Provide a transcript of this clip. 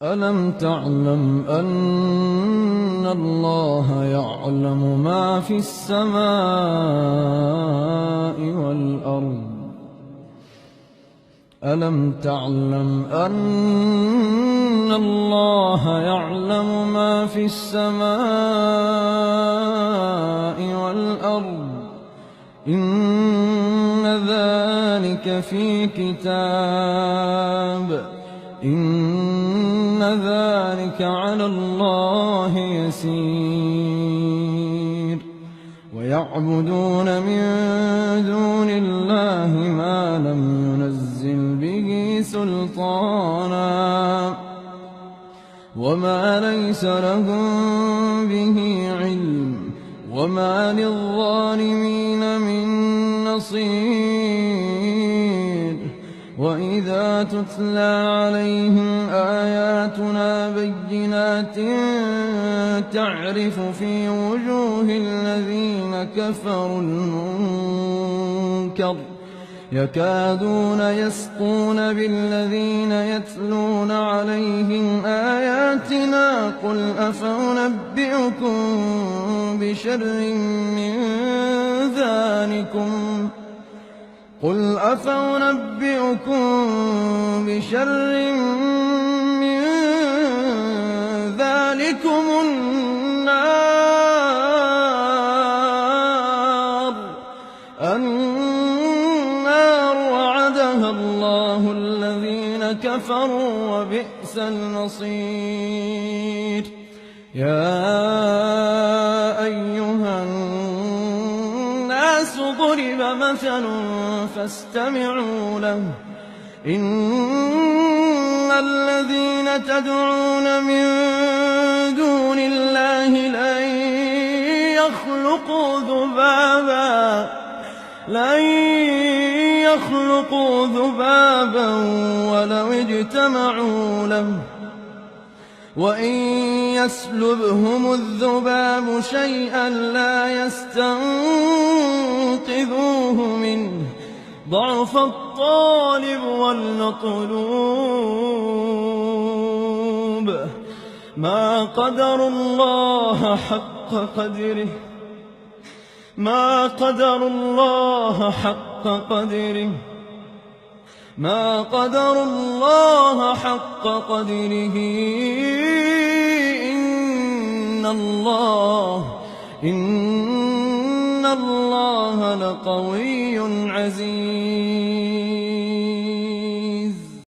ألم تعلم أن الله يعلم ما في السماء والأرض ألم تعلم أن الله يعلم ما في السماء والأرض إن ذلك في كتاب إن ذلك على الله يسير ويعبدون من دون الله ما لم ينزل به سلطانا وما ليس لهم به علم وما للظالمين من نصير وإذا تتلى عليهم آياتنا بينات تعرف في وجوه الذين كفروا المنكر يكادون يسطون بالذين يتلون عليهم آياتنا قل أفأنبئكم بشر من ذلكم النار وعدها الله الذين كفروا وبئس المصير يا أيها الناس ضرب مثل فاستمعوا له إن الذين تدعون من دون الله لن يخلقوا ذبابا ولو اجتمعوا له وإن يسلبهم الذباب شيئا لا يستنقذوه منه ضعف الطالب والمطلوب ما قدروا الله حق قدره إن الله لقوي عزيز